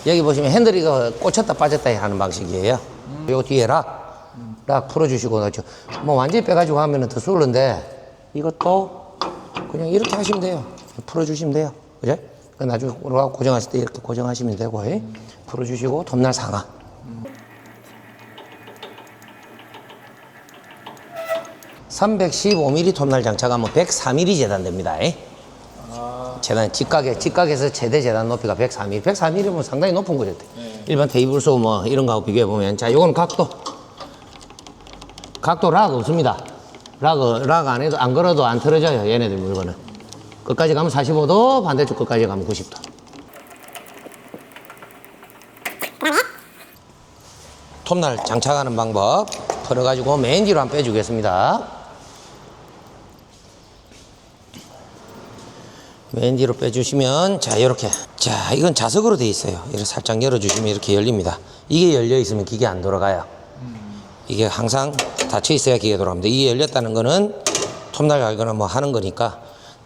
여기 보시면 핸들이 꽂혔다 빠졌다 하는 방식이에요. 요 뒤에 락 풀어주시고, 뭐 완전히 빼가지고 하면은 더 쏠른데, 이것도 그냥 이렇게 하시면 돼요. 풀어주시면 돼요. 그죠? 나중에 고정하실 때 이렇게 고정하시면 되고, 풀어주시고, 톱날 상하. 315mm 톱날 장착하면 104mm 재단됩니다. 재단, 직각에서 최대 재단 높이가 104mm. 104mm면 상당히 높은 거죠. 일반 테이블소 뭐 이런 거하고 비교해보면. 자, 요건 각도 락 없습니다. 락 안 해도, 안 걸어도 안 틀어져요. 얘네들 물건은. 끝까지 가면 45도, 반대쪽 끝까지 가면 90도. 톱날 장착하는 방법 풀어가지고 맨 뒤로 한번 빼주겠습니다. 맨 뒤로 빼주시면, 자, 이렇게. 자, 이건 자석으로 돼 있어요. 이렇게 살짝 열어주시면 이렇게 열립니다. 이게 열려 있으면 기계 안 돌아가요. 이게 항상 닫혀 있어야 기계 돌아갑니다. 이게 열렸다는 거는 톱날 갈거나 뭐 하는 거니까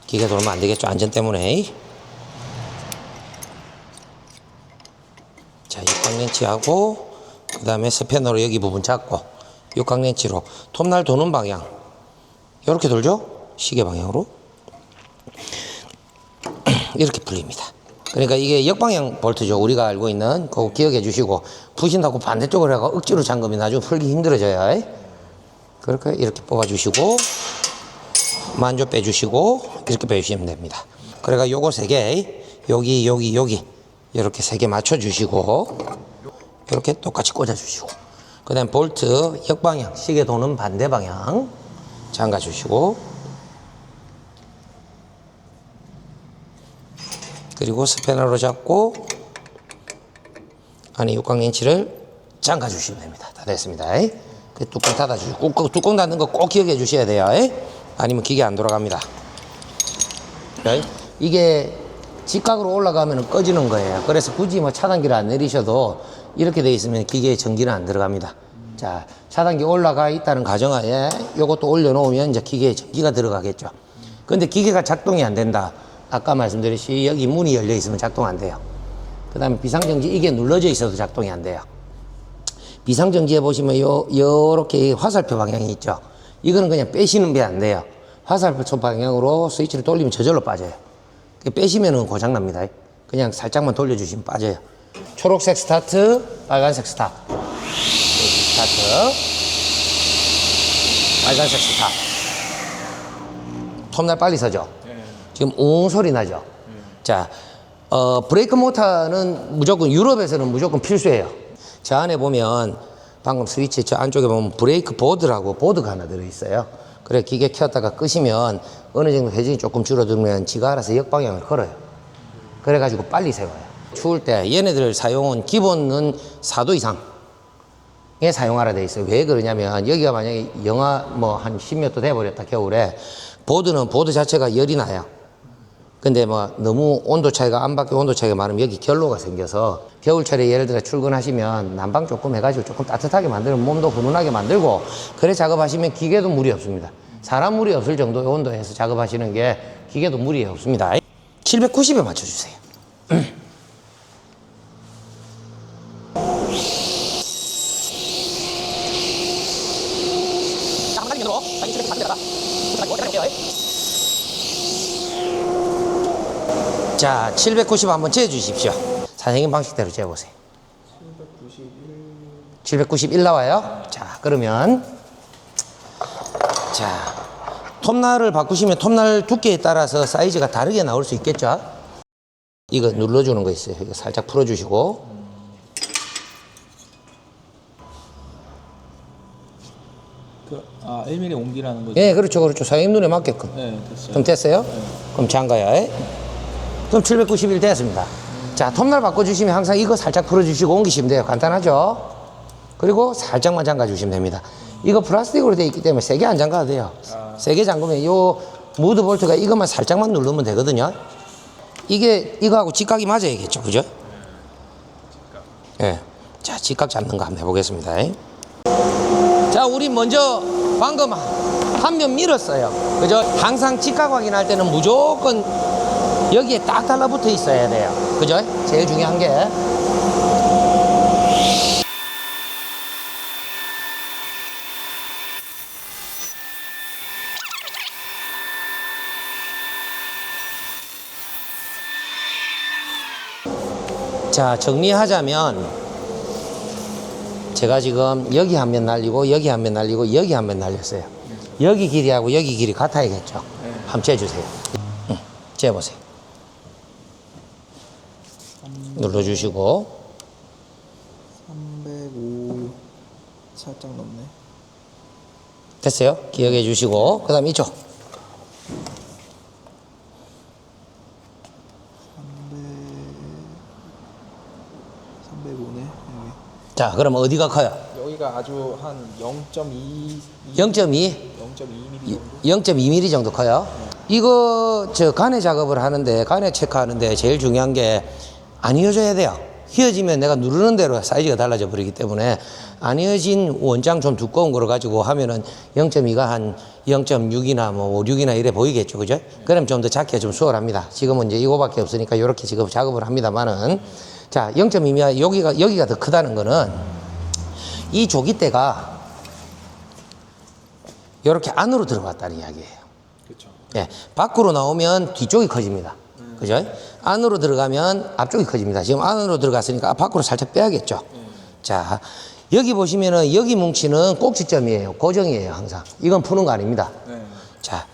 기계 돌면 안 되겠죠. 안전 때문에. 자, 육각렌치하고, 그 다음에 스패너로 여기 부분 잡고, 육각렌치로 톱날 도는 방향. 이렇게 돌죠? 시계 방향으로. 이렇게 풀립니다. 그러니까 이게 역방향 볼트죠. 우리가 알고 있는. 그거 기억해 주시고, 부신다고 반대쪽으로 해가 억지로 잠그면 나중에 풀기 힘들어져요. 그렇게 이렇게 뽑아 주시고, 만조 빼주시고, 이렇게 빼주시면 됩니다. 그러니까 요거 3개, 여기 이렇게 3개 맞춰 주시고, 이렇게 똑같이 꽂아 주시고, 그 다음 볼트 역방향, 시계 도는 반대 방향 잠가 주시고, 그리고 스패너로 잡고 안에 육각렌치를 잠가 주시면 됩니다. 다 됐습니다. 그 뚜껑 닫아 주시고, 뚜껑 닫는 거 꼭 기억해 주셔야 돼요. 아니면 기계 안 돌아갑니다. 이게 직각으로 올라가면 꺼지는 거예요. 그래서 굳이 뭐 차단기를 안 내리셔도 이렇게 돼 있으면 기계에 전기는 안 들어갑니다. 자, 차단기 올라가 있다는 가정하에 요것도 올려놓으면 이제 기계에 전기가 들어가겠죠. 근데 기계가 작동이 안 된다. 아까 말씀드렸듯이 여기 문이 열려 있으면 작동 안 돼요. 그 다음에 비상정지 이게 눌러져 있어도 작동이 안 돼요. 비상정지에 보시면 요렇게 화살표 방향이 있죠. 이거는 그냥 빼시는 게 안 돼요. 화살표 방향으로 스위치를 돌리면 저절로 빠져요. 빼시면은 고장납니다. 그냥 살짝만 돌려주시면 빠져요. 초록색 스타트, 빨간색 스탑. 스타트, 빨간색 스탑. 톱날 빨리 서죠? 지금 웅 소리 나죠? 자, 브레이크 모터는 무조건, 유럽에서는 무조건 필수예요. 저 안에 보면, 방금 스위치 저 안쪽에 보면 브레이크 보드라고 보드가 하나 들어있어요. 그래, 기계 켰다가 끄시면 어느 정도 회전이 조금 줄어들면 지가 알아서 역방향을 걸어요. 그래가지고 빨리 세워요. 추울 때 얘네들 사용은 기본은 4도 이상에 사용하라 돼 있어요. 왜 그러냐면 여기가 만약에 영하 뭐 한 10몇 도 돼버렸다 겨울에, 보드는 보드 자체가 열이 나요. 근데 뭐 너무 온도 차이가, 안팎의 온도 차이가 많으면 여기 결로가 생겨서 겨울철에 예를 들어 출근하시면 난방 조금 해가지고 조금 따뜻하게 만들면 몸도 훈훈하게 만들고, 그래 작업하시면 기계도 무리 없습니다. 사람 무리 없을 정도의 온도에서 작업하시는 게 기계도 무리 없습니다. 790에 맞춰주세요. 자, 790 한번 재주십시오. 선생님 방식대로 재보세요. 791 나와요? 자, 그러면 자, 톱날을 바꾸시면 톱날 두께에 따라서 사이즈가 다르게 나올 수 있겠죠? 이거 눌러주는 거 있어요. 이거 살짝 풀어주시고, 아, 1mm 옮기라는 거죠? 예, 그렇죠. 사장님 눈에 맞게끔. 네, 됐어요. 그럼 됐어요? 네. 그럼 잠가요. 그럼 791 됐습니다. 자, 톱날 바꿔주시면 항상 이거 살짝 풀어주시고 옮기시면 돼요. 간단하죠? 그리고 살짝만 잠가주시면 됩니다. 이거 플라스틱으로 되어 있기 때문에 세게 안 잠가도 돼요. 세게 잠그면 요 무드 볼트가 이것만 살짝만 누르면 되거든요. 이거하고 직각이 맞아야겠죠. 그죠? 예. 자, 직각 잡는 거 한번 해보겠습니다. 자, 우리 먼저 방금 한 면 밀었어요. 그죠? 항상 직각 확인할 때는 무조건 여기에 딱 달라붙어 있어야 돼요. 그죠? 제일 중요한 게 자, 정리하자면 제가 지금 여기 한 면 날리고 여기 한 면 날리고 여기 한 면 날렸어요. 여기 길이하고 여기 길이 같아야겠죠. 한번 재주세요. 재보세요. 눌러주시고 305 살짝 넘네. 됐어요. 기억해 주시고 그 다음 이쪽 305네. 자, 그럼 어디가 커요? 여기가 아주 한 0.2 0.2? 0.2mm 정도. 0.2mm 정도 커요. 이거 저 간해 작업을 하는데 간해 체크하는데 제일 중요한 게 안 이어져야 돼요. 휘어지면 내가 누르는 대로 사이즈가 달라져 버리기 때문에 안 이어진 원장 좀 두꺼운 거를 가지고 하면은 0.2가 한 0.6이나 뭐 5, 6이나 이래 보이겠죠, 그죠? 그럼 좀 더 작게 좀 수월합니다. 지금은 이제 이거밖에 없으니까 이렇게 지금 작업을 합니다만은 자 0.2면 여기가 더 크다는 거는 이 조기대가 이렇게 안으로 들어갔다는 이야기예요. 그렇죠. 예, 밖으로 나오면 뒤쪽이 커집니다. 그죠? 안으로 들어가면 앞쪽이 커집니다. 지금 안으로 들어갔으니까 밖으로 살짝 빼야겠죠. 자, 여기 보시면은 여기 뭉치는 꼭지점이에요. 고정이에요, 항상. 이건 푸는 거 아닙니다. 네. 자,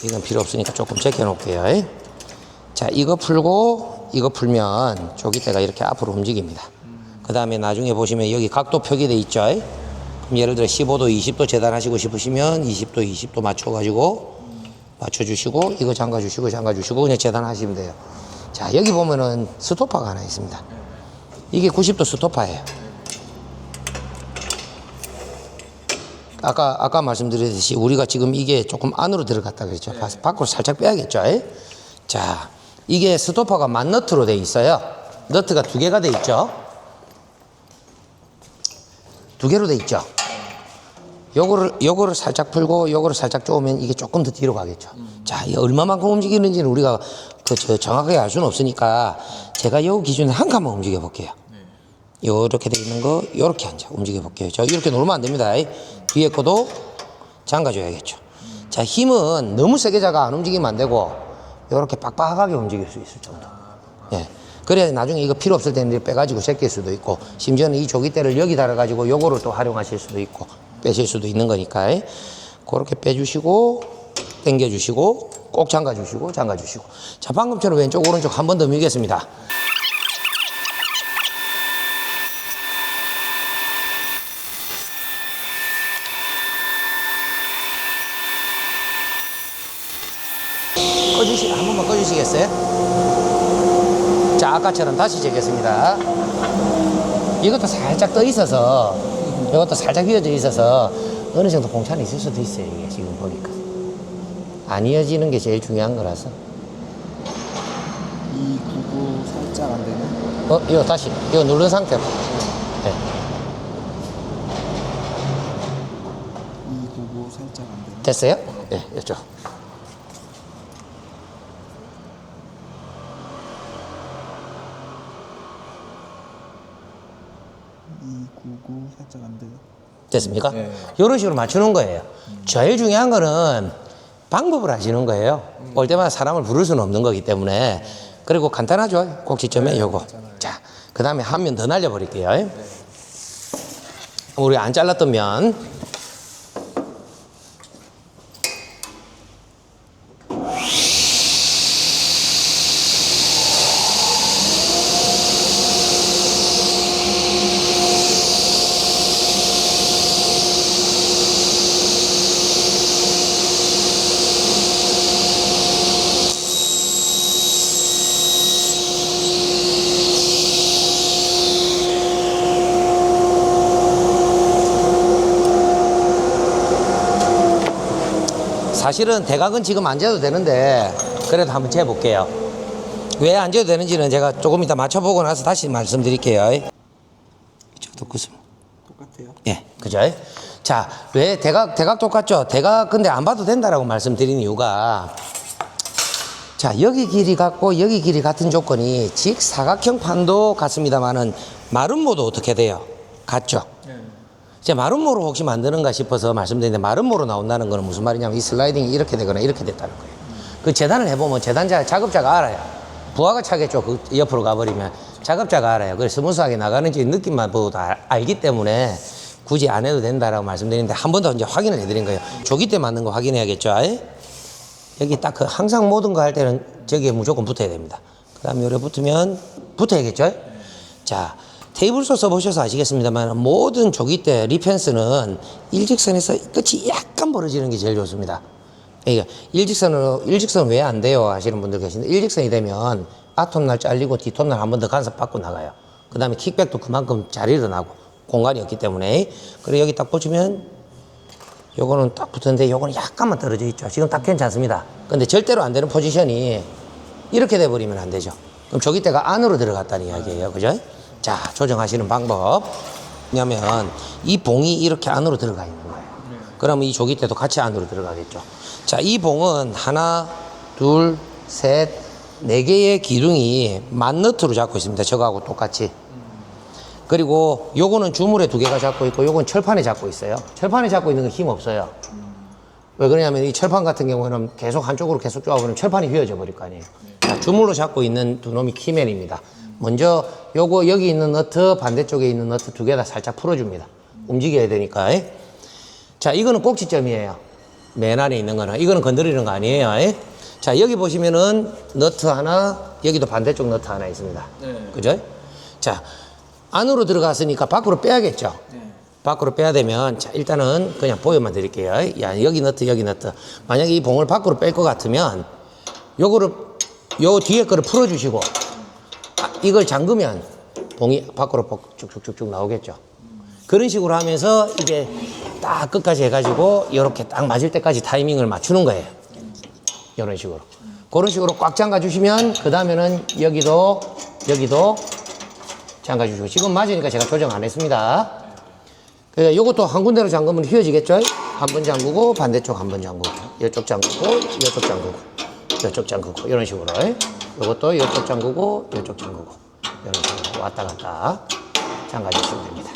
이건 필요 없으니까 조금 제껴 놓을게요. 자, 이거 풀고 이거 풀면 조기대가 이렇게 앞으로 움직입니다. 그 다음에 나중에 보시면 여기 각도 표기돼 있죠. 그럼 예를 들어 15도, 20도 재단하시고 싶으시면 20도, 20도 맞춰가지고 맞춰주시고 이거 잠가주시고 잠가주시고 그냥 재단하시면 돼요. 자, 여기 보면은 스토퍼가 하나 있습니다. 이게 90도 스토퍼예요. 아까 말씀드렸듯이 우리가 지금 이게 조금 안으로 들어갔다 그랬죠. 밖으로 살짝 빼야겠죠. 자, 이게 스토퍼가 만너트로 돼 있어요. 너트가 두 개가 돼 있죠. 두 개로 돼 있죠. 요거를 살짝 풀고 요거를 살짝 쪼으면 이게 조금 더 뒤로 가겠죠. 자, 이게 얼마만큼 움직이는지는 우리가 정확하게 알 수는 없으니까 제가 요 기준에 한 칸만 움직여 볼게요. 요렇게 돼 있는 거 요렇게 앉아 움직여 볼게요. 자, 이렇게 놓으면 안 됩니다. 뒤에 거도 잠가줘야겠죠. 자, 힘은 너무 세게 자가 안 움직이면 안 되고 요렇게 빡빡하게 움직일 수 있을 정도. 예. 그래야 나중에 이거 필요 없을 때는 빼가지고 제낄 수도 있고 심지어는 이 조기대를 여기 달아가지고 요거를 또 활용하실 수도 있고 빼실 수도 있는 거니까 그렇게 빼주시고 당겨주시고 꼭 잠가주시고 잠가주시고. 자, 방금처럼 왼쪽 오른쪽 한 번 더 밀겠습니다. 한 번만 꺼주시겠어요? 자, 아까처럼 다시 재겠습니다. 이것도 살짝 떠 있어서 이것도 살짝 휘어져 있어서 어느 정도 공차는 있을 수도 있어요. 이게 지금 보니까 안 이어지는 게 제일 중요한 거라서. 299 살짝 안 되네. 이거 다시 이거 누른 상태로. 네. 299 살짝 안 되네. 됐어요? 네, 이쪽. 299 살짝 안 되네. 됐습니까? 네. 이런 식으로 맞추는 거예요. 제일 중요한 거는 방법을 아시는 거예요. 올 때마다 사람을 부를 수는 없는 거기 때문에. 그리고 간단하죠. 꼭지점에 요거. 자, 그 다음에 한 면 더 날려버릴게요. 우리 안 잘랐던 면. 사실은 대각은 지금 안 재도 되는데 그래도 한번 재볼게요. 왜 안 재도 되는지는 제가 조금 이따 맞춰보고 나서 다시 말씀드릴게요. 이쪽도 끄습니다. 똑같아요. 예, 그죠? 자, 왜 대각 똑같죠? 대각 근데 안 봐도 된다라고 말씀드리는 이유가 자, 여기 길이 같고 여기 길이 같은 조건이 직사각형 판도 같습니다만은 마름모도 어떻게 돼요? 같죠? 이제 마름모로 혹시 만드는가 싶어서 말씀드리는데 마름모로 나온다는 거는 무슨 말이냐면 이 슬라이딩이 이렇게 되거나 이렇게 됐다는 거예요. 그 재단을 해보면 재단자, 작업자가 알아요. 부하가 차겠죠. 그 옆으로 가버리면. 작업자가 알아요. 그래서 스무스하게 나가는지 느낌만 보고 다 알기 때문에 굳이 안 해도 된다라고 말씀드리는데 한 번 더 이제 확인을 해드린 거예요. 조기 때 맞는 거 확인해야겠죠. 여기 딱 그 항상 모든 거 할 때는 저기에 무조건 붙어야 됩니다. 그 다음에 요래 붙으면 붙어야겠죠. 자, 테이블소 써보셔서 아시겠습니다만 모든 조기 때 리펜스는 일직선에서 끝이 약간 벌어지는 게 제일 좋습니다. 그러니까 일직선 왜 안 돼요 하시는 분들 계신데 일직선이 되면 앞톱날 잘리고 뒷톱날 한 번 더 간섭 받고 나가요. 그 다음에 킥백도 그만큼 잘 일어나고 공간이 없기 때문에. 그리고 여기 딱 보시면 요거는 딱 붙었는데 요거는 약간만 떨어져 있죠. 지금 딱 괜찮습니다. 근데 절대로 안 되는 포지션이 이렇게 돼 버리면 안 되죠. 그럼 조기대가 안으로 들어갔다는 이야기예요. 그죠? 자, 조정하시는 방법. 왜냐면 이 봉이 이렇게 안으로 들어가 있는 거예요. 그러면 이 조기대도 같이 안으로 들어가겠죠. 자, 이 봉은 하나, 둘, 셋, 네 개의 기둥이 만너트로 잡고 있습니다. 저거하고 똑같이. 그리고 요거는 주물에 두 개가 잡고 있고 요건 철판에 잡고 있어요. 철판에 잡고 있는 건 힘 없어요. 왜 그러냐면 이 철판 같은 경우는 계속 한쪽으로 계속 쪼아보면 철판이 휘어져 버릴 거 아니에요. 자, 주물로 잡고 있는 두 놈이 키맨입니다. 먼저 요거 여기 있는 너트 반대쪽에 있는 너트 두 개 다 살짝 풀어줍니다. 움직여야 되니까. 자, 이거는 꼭지점이에요. 맨 안에 있는 거는. 이거는 건드리는 거 아니에요. 자, 여기 보시면은 너트 하나, 여기도 반대쪽 너트 하나 있습니다. 네. 그죠? 자, 안으로 들어갔으니까 밖으로 빼야겠죠. 네. 밖으로 빼야 되면, 자, 일단은 그냥 보여만 드릴게요. 야, 여기 너트, 여기 너트. 만약에 이 봉을 밖으로 뺄 것 같으면, 요거를, 요 뒤에 거를 풀어주시고, 이걸 잠그면 봉이 밖으로 쭉쭉쭉쭉 나오겠죠. 그런 식으로 하면서 이게 딱 끝까지 해가지고, 이렇게 딱 맞을 때까지 타이밍을 맞추는 거예요. 이런 식으로. 그런 식으로 꽉 잠가주시면, 그 다음에는 여기도 잠가주시고. 지금 맞으니까 제가 조정 안 했습니다. 그러니까 요것도 한 군데로 잠그면 휘어지겠죠? 한 번 잠그고, 반대쪽 한 번 잠그고, 이쪽 잠그고, 이쪽 잠그고, 이쪽 잠그고, 이런 식으로. 요것도 이쪽 잠그고, 이쪽 잠그고, 이런 식으로 왔다 갔다 잠가주시면 됩니다.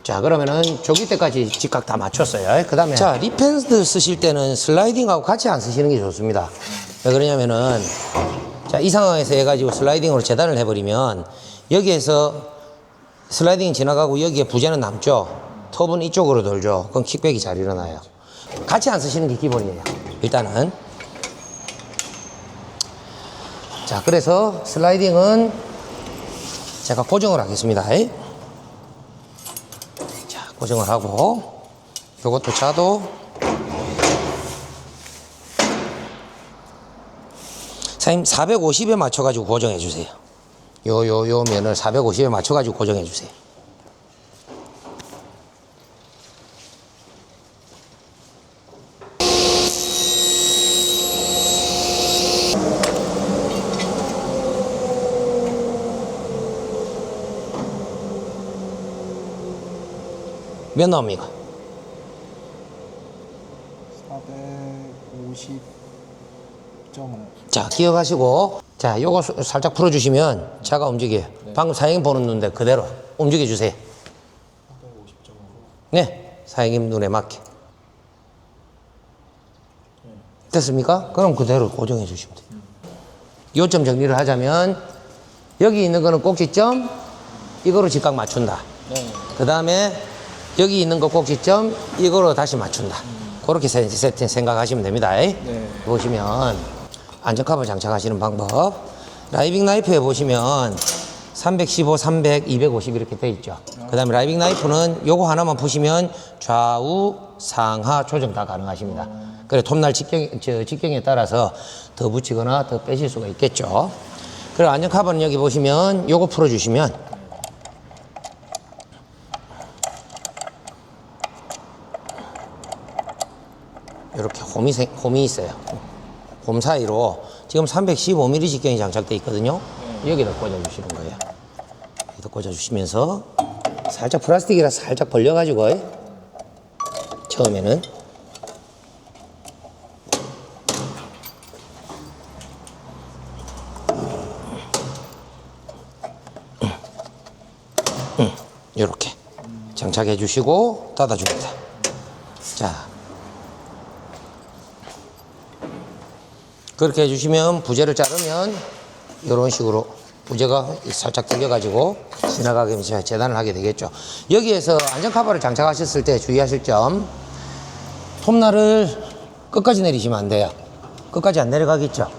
자, 그러면은 조기 때까지 직각 다 맞췄어요. 그 다음에. 자, 리펜스 쓰실 때는 슬라이딩하고 같이 안 쓰시는 게 좋습니다. 왜 그러냐면은, 자, 이 상황에서 해가지고 슬라이딩으로 재단을 해버리면, 여기에서 슬라이딩이 지나가고 여기에 부재는 남죠. 톱은 이쪽으로 돌죠. 그럼 킥백이 잘 일어나요. 같이 안 쓰시는 게 기본이에요. 일단은. 자, 그래서 슬라이딩은 제가 고정을 하겠습니다. 자, 고정을 하고 요것도 자도 사장님 450에 맞춰가지고 고정해 주세요. 요 면을 450에 맞춰가지고 고정해 주세요. 몇 나옵니까? 450.5. 자, 기억하시고, 자, 요거 살짝 풀어주시면 차가 움직여요. 방금 사장님 보는 눈대 그대로 움직여주세요. 450.5로? 네, 사장님 눈에 맞게. 됐습니까? 그럼 그대로 고정해 주시면 돼요. 요점 정리를 하자면, 여기 있는 거는 꼭지점, 이거로 직각 맞춘다. 그 다음에 여기 있는 거 꼭지점, 이거로 다시 맞춘다. 그렇게 세팅 생각하시면 됩니다. 보시면, 안전커버 장착하시는 방법. 라이빙 나이프에 보시면 315, 300, 250 이렇게 돼 있죠. 그 다음에 라이빙 나이프는 요거 하나만 푸시면 좌우, 상하 조정 다 가능하십니다. 그래 톱날 직경에 따라서 더 붙이거나 더 빼실 수가 있겠죠. 그리고 안전커버는 여기 보시면 요거 풀어주시면 이렇게 홈이 있어요. 홈 사이로 지금 315mm 직경이 장착되어 있거든요. 여기다 꽂아주시는 거예요. 여기다 꽂아주시면서 살짝 플라스틱이라 살짝 벌려가지고 처음에는 이렇게 장착해 주시고 닫아줍니다. 자, 그렇게 해주시면 부재를 자르면 이런 식으로 부재가 살짝 들려가지고 지나가게 하면서 재단을 하게 되겠죠. 여기에서 안전 카바를 장착하셨을 때 주의하실 점, 톱날을 끝까지 내리시면 안 돼요. 끝까지 안 내려가겠죠.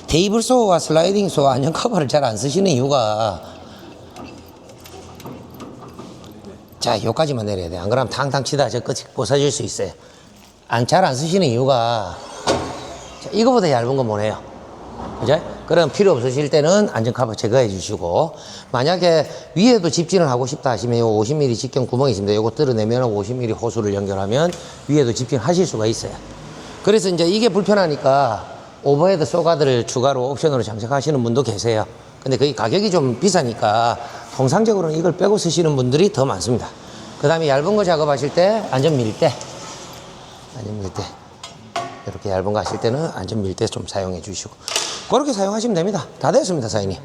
테이블 소와 슬라이딩 소 안전 커버를 잘 안 쓰시는 이유가, 자, 요까지만 내려야 돼. 안 그러면 탕탕 치다 저 끝이 부서질 수 있어요. 잘 안 쓰시는 이유가, 자, 이거보다 얇은 건 뭐네요. 그죠? 그럼 필요 없으실 때는 안전 커버 제거해 주시고, 만약에 위에도 집진을 하고 싶다 하시면 요 50mm 직경 구멍이 있습니다. 요거 뚫어내면 50mm 호수를 연결하면 위에도 집진하실 수가 있어요. 그래서 이제 이게 불편하니까 오버헤드 소가드를 추가로 옵션으로 장착하시는 분도 계세요. 근데 그게 가격이 좀 비싸니까 통상적으로는 이걸 빼고 쓰시는 분들이 더 많습니다. 그 다음에 얇은 거 작업하실 때 안전 밀대, 이렇게 얇은 거 하실 때는 안전 밀대 좀 사용해 주시고, 그렇게 사용하시면 됩니다. 다 됐습니다, 사장님.